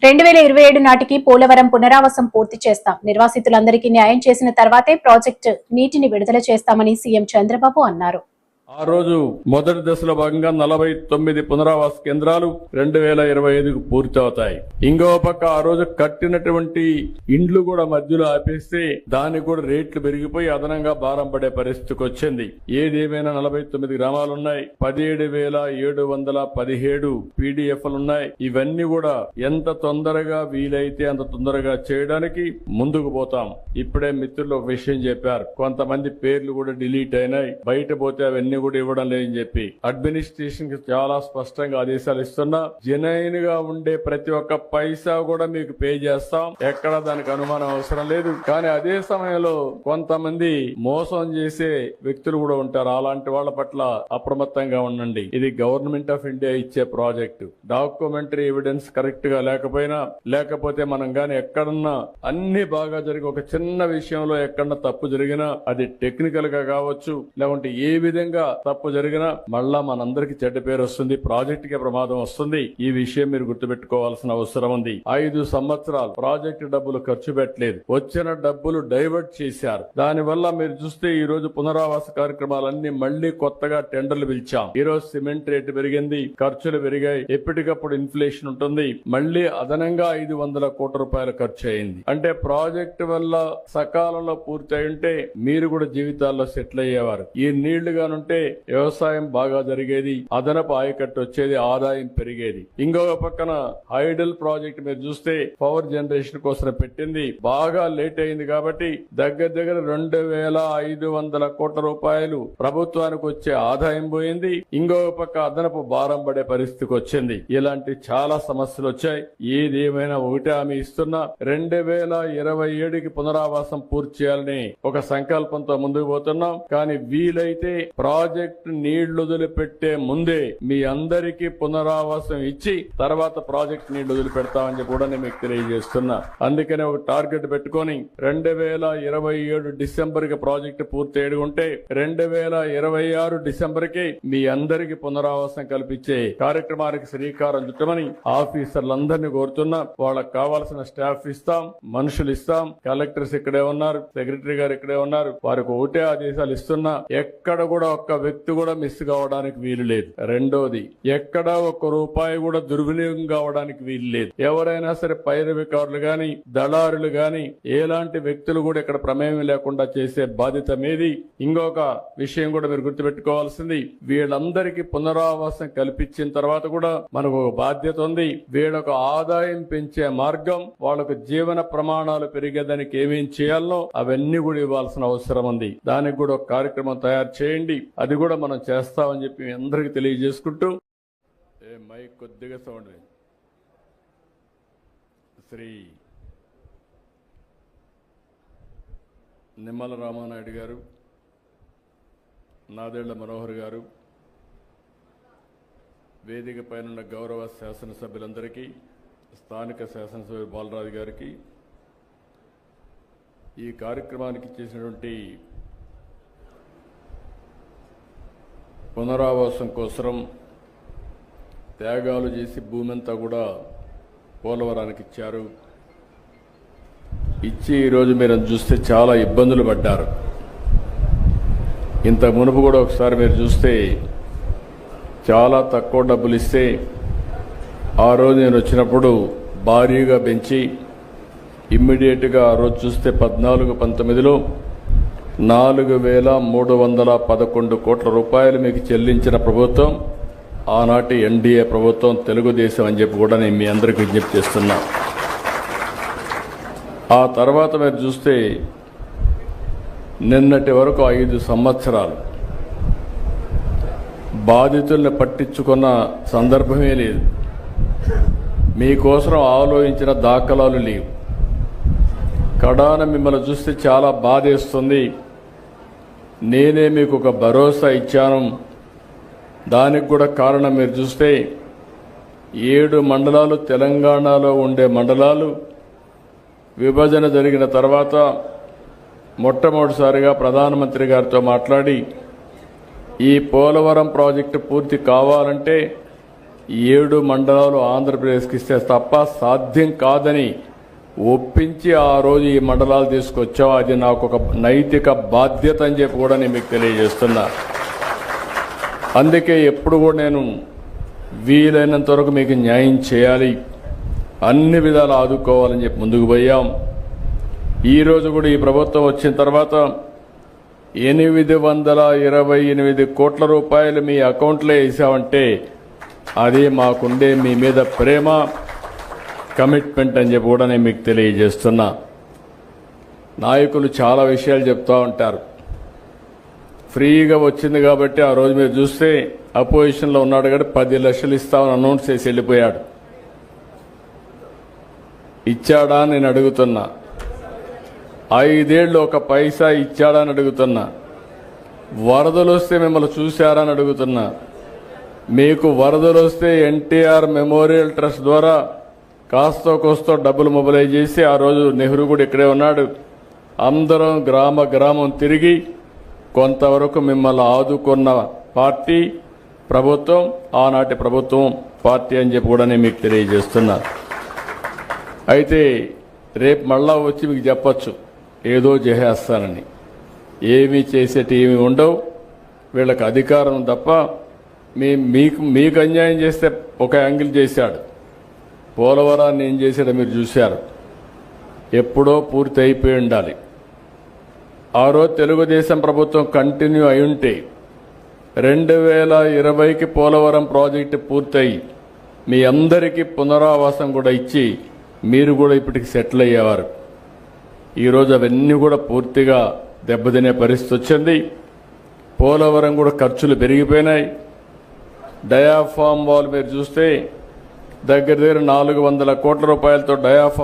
2027 నాటికి పోలవరం పునరావాసం పూర్తి చేస్తాం. నిర్వాసితులందరికీ న్యాయం చేసిన తర్వాతే ప్రాజెక్టు నీటిని విడుదల చేస్తామని సీఎం చంద్రబాబు అన్నారు. ఆ రోజు మొదటి దశలో భాగంగా 49 పునరావాస కేంద్రాలు 2025కు పూర్తవుతాయి. ఇంకో పక్క ఆ రోజు కట్టినటువంటి ఇండ్లు కూడా మధ్యలో ఆపేస్తే దానికి కూడా రేట్లు పెరిగిపోయి అదనంగా భారం పడే పరిస్థితికి వచ్చింది. ఏదేమైనా 49 గ్రామాలున్నాయి, 17,717 పీడీఎఫ్లున్నాయి. ఇవన్నీ కూడా ఎంత తొందరగా వీలైతే అంత తొందరగా చేయడానికి ముందుకు పోతాం. ఇప్పుడే మిత్రులు ఒక విషయం చెప్పారు, కొంతమంది పేర్లు కూడా డిలీట్ అయినాయి, బయట పోతే అవన్నీ కూడా ఇవ్వడం లేదని చెప్పి అడ్మినిస్ట్రేషన్ కి చాలా స్పష్టంగా ఆదేశాలు ఇస్తున్నా. జెన్యూన్ గా ఉండే ప్రతి ఒక్క పైసా కూడా మీకు పే చేస్తాం, ఎక్కడ దానికి అనుమానం అవసరం లేదు. కానీ అదే సమయంలో కొంతమంది మోసం చేసే వ్యక్తులు కూడా ఉంటారు. అలాంటి వాళ్ళ పట్ల అప్రమత్తంగా ఉండండి. ఇది గవర్నమెంట్ ఆఫ్ ఇండియా ఇచ్చే ప్రాజెక్టు. డాక్యుమెంటరీ ఎవిడెన్స్ కరెక్ట్ గా లేకపోతే మనం గాని ఎక్కడన్నా అన్ని బాగా జరిగి ఒక చిన్న విషయంలో ఎక్కడన్నా తప్పు జరిగినా అది టెక్నికల్ గా కావచ్చు, లేకుంటే ఏ విధంగా తప్పు జరిగినా మళ్ళా మనందరికి చెడ్డ పేరు వస్తుంది, ప్రాజెక్ట్ కి ప్రమాదం వస్తుంది. ఈ విషయం మీరు గుర్తుపెట్టుకోవాల్సిన అవసరం ఉంది. 5 సంవత్సరాలు ప్రాజెక్టు డబ్బులు ఖర్చు పెట్టలేదు, వచ్చిన డబ్బులు డైవర్ట్ చేశారు. దానివల్ల మీరు చూస్తే ఈ రోజు పునరావాస కార్యక్రమాలన్నీ మళ్లీ కొత్తగా టెండర్లు పిలిచాం. ఈ రోజు సిమెంట్ రేటు పెరిగింది, ఖర్చులు పెరిగాయి, ఎప్పటికప్పుడు ఇన్ఫ్లేషన్ ఉంటుంది. మళ్లీ అదనంగా 500 కోట్ల రూపాయలు ఖర్చు అయింది. అంటే ప్రాజెక్టు వల్ల సకాలంలో పూర్తి అయి ఉంటే మీరు కూడా జీవితాల్లో సెటిల్ అయ్యేవారు. ఈ నీళ్లు గానుంటే వ్యవసాయం బాగా జరిగేది, అదనపు ఆయకట్టు వచ్చేది, ఆదాయం పెరిగేది. ఇంకొక పక్కన హైడల్ ప్రాజెక్ట్ మీరు చూస్తే పవర్ జనరేషన్ కోసం పెట్టింది, బాగా లేట్ అయింది కాబట్టి దగ్గర 2,500 కోట్ల రూపాయలు ప్రభుత్వానికి వచ్చే ఆదాయం పోయింది. ఇంకొక పక్క అదనపు భారం పడే పరిస్థితికి వచ్చింది. ఇలాంటి చాలా సమస్యలు వచ్చాయి. ఏదేమైనా ఒకటే హామీ ఇస్తున్నా, 2027కి పునరావాసం పూర్తి చేయాలని ఒక సంకల్పంతో ముందుకు పోతున్నాం. కానీ వీలైతే ప్రాజెక్టు నీళ్లు వదిలిపెట్టే ముందే మీ అందరికీ పునరావాసం ఇచ్చి తర్వాత ప్రాజెక్టు నీళ్లు వదిలిపెడతామని కూడా నేను మీకు తెలియజేస్తున్నా. అందుకనే ఒక టార్గెట్ పెట్టుకుని 2027 డిసెంబర్ కి ప్రాజెక్టు పూర్తి ఉంటే 2026 డిసెంబర్ కి మీ అందరికీ పునరావాసం కల్పించే కార్యక్రమానికి శ్రీకారం చుట్టమని ఆఫీసర్లందరినీ కోరుతున్నా. వాళ్ళకి కావాల్సిన స్టాఫ్ ఇస్తాం, మనుషులు ఇస్తాం. కలెక్టర్స్ ఇక్కడే ఉన్నారు, సెక్రటరీ గారు ఇక్కడే ఉన్నారు. వారికి ఒకటే ఆదేశాలు ఇస్తున్నా, ఎక్కడ కూడా ఒక్క వ్యక్తి కూడా మిస్ కావడానికి వీలు లేదు. రెండోది, ఎక్కడా ఒక్క రూపాయి కూడా దుర్వినియోగం కావడానికి వీలు లేదు. ఎవరైనా సరే పైరవికారులు గాని దళారులు గాని ఎలాంటి వ్యక్తులు కూడా ఇక్కడ ప్రమేయం లేకుండా చేసే బాధ్యత మీది. ఇంకొక విషయం కూడా మీరు గుర్తుపెట్టుకోవాల్సింది, వీళ్ళందరికీ పునరావాసం కల్పించిన తర్వాత కూడా మనకు ఒక బాధ్యత ఉంది. వీళ్ళకు ఆదాయం పెంచే మార్గం, వాళ్ళకు జీవన ప్రమాణాలు పెరిగేదానికి ఏమేం చేయాలనో అవన్నీ కూడా ఇవ్వాల్సిన అవసరం ఉంది. దానికి కూడా ఒక కార్యక్రమం తయారు చేయండి. అది కూడా మనం చేస్తామని చెప్పి మీ అందరికీ తెలియజేసుకుంటూ, మైక్ కొద్దిగా సౌండ్. శ్రీ నిమ్మల రామానాయుడు గారు, నాదెళ్ల మనోహర్ గారు, వేదిక పైన గౌరవ శాసనసభ్యులందరికీ, స్థానిక శాసనసభ్యులు బాలరాజు గారికి, ఈ కార్యక్రమానికి చేసినటువంటి పునరావాసం కోసం త్యాగాలు చేసి భూమి అంతా కూడా పోలవరానికి ఇచ్చారు. ఇచ్చి ఈరోజు మీరు చూస్తే చాలా ఇబ్బందులు పడ్డారు. ఇంత మునుపు కూడా ఒకసారి మీరు చూస్తే చాలా తక్కువ డబ్బులు ఇస్తే ఆ రోజు నేను వచ్చినప్పుడు భారీగా పెంచి ఇమ్మీడియట్గా ఆ రోజు చూస్తే 14-19లో 4,311 కోట్ల రూపాయలు మీకు చెల్లించిన ప్రభుత్వం ఆనాటి ఎన్డీఏ ప్రభుత్వం, తెలుగుదేశం అని చెప్పి కూడా నేను మీ అందరికీ విజ్ఞప్తి చేస్తున్నా. ఆ తర్వాత మీరు చూస్తే నిన్నటి వరకు 5 సంవత్సరాలు బాధితుల్ని పట్టించుకున్న సందర్భమే లేదు. మీకోసం ఆలోచించిన దాఖలాలు లేవు. కడాన మిమ్మల్ని చూస్తే చాలా బాధేస్తుంది. నేనే మీకు ఒక భరోసా ఇచ్చాను. దానికి కూడా కారణం మీరు చూస్తే 7 మండలాలు తెలంగాణలో ఉండే మండలాలు విభజన జరిగిన తర్వాత మొట్టమొదటిసారిగా ప్రధానమంత్రి గారితో మాట్లాడి ఈ పోలవరం ప్రాజెక్టు పూర్తి కావాలంటే 7 మండలాలు ఆంధ్రప్రదేశ్కి ఇస్తే తప్ప సాధ్యం కాదని ఒప్పించి ఆ రోజు ఈ మండలాలు తీసుకొచ్చాం. అది నాకు ఒక నైతిక బాధ్యత అని చెప్పి కూడా నేను మీకు తెలియజేస్తున్నా. అందుకే ఎప్పుడు కూడా నేను వీలైనంత వరకు మీకు న్యాయం చేయాలి, అన్ని విధాలు ఆదుకోవాలని చెప్పి ముందుకు పోయాం. ఈరోజు కూడా ఈ ప్రభుత్వం వచ్చిన తర్వాత 828 కోట్ల రూపాయలు మీ అకౌంట్లో వేసామంటే అది మాకుండే మీ మీద ప్రేమ, కమిట్మెంట్ అని చెప్పి కూడా నేను మీకు తెలియజేస్తున్నా. నాయకులు చాలా విషయాలు చెప్తూ ఉంటారు. ఫ్రీగా వచ్చింది కాబట్టి ఆ రోజు మీరు చూస్తే అపోజిషన్లో ఉన్నాడు కాబట్టి 10 లక్షలు ఇస్తామని అనౌన్స్ చేసి వెళ్ళిపోయాడు. ఇచ్చాడా అని నేను అడుగుతున్నా. 5 ఏళ్ళు ఒక పైసా ఇచ్చాడా అని అడుగుతున్నా. వరదలు వస్తే మిమ్మల్ని చూశారా అని అడుగుతున్నా. మీకు వరదలు వస్తే ఎన్టీఆర్ మెమోరియల్ ట్రస్ట్ ద్వారా కాస్తో కోస్తో డబ్బులు మొబిలైజ్ చేసి ఆ రోజు నెహ్రూ కూడా ఇక్కడే ఉన్నాడు. అందరం గ్రామం తిరిగి కొంతవరకు మిమ్మల్ని ఆదుకున్న పార్టీ ప్రభుత్వం, ఆనాటి ప్రభుత్వం పార్టీ అని చెప్పి కూడా నేను మీకు తెలియజేస్తున్నా. అయితే రేపు మళ్ళా వచ్చి మీకు చెప్పచ్చు ఏదో చేసేస్తానని. ఏమీ చేసేటి ఏమి ఉండవు. వీళ్ళకి అధికారం తప్ప మీకు అన్యాయం చేస్తే ఒక యాంగిల్ చేశాడు. పోలవరాన్ని ఏం చేశాడో మీరు చూశారు. ఎప్పుడో పూర్తి అయిపోయి ఉండాలి. ఆ రోజు తెలుగుదేశం ప్రభుత్వం కంటిన్యూ అయి ఉంటే 2020కి పోలవరం ప్రాజెక్టు పూర్తయి మీ అందరికీ పునరావాసం కూడా ఇచ్చి మీరు కూడా ఇప్పటికి సెటిల్ అయ్యేవారు. ఈరోజు అవన్నీ కూడా పూర్తిగా దెబ్బతినే పరిస్థితి వచ్చింది. పోలవరం కూడా ఖర్చులు పెరిగిపోయినాయి. డయాఫామ్ వాల్ మీరు చూస్తే దగ్గర 400 కోట్ల రూపాయలతో డయాఫామ్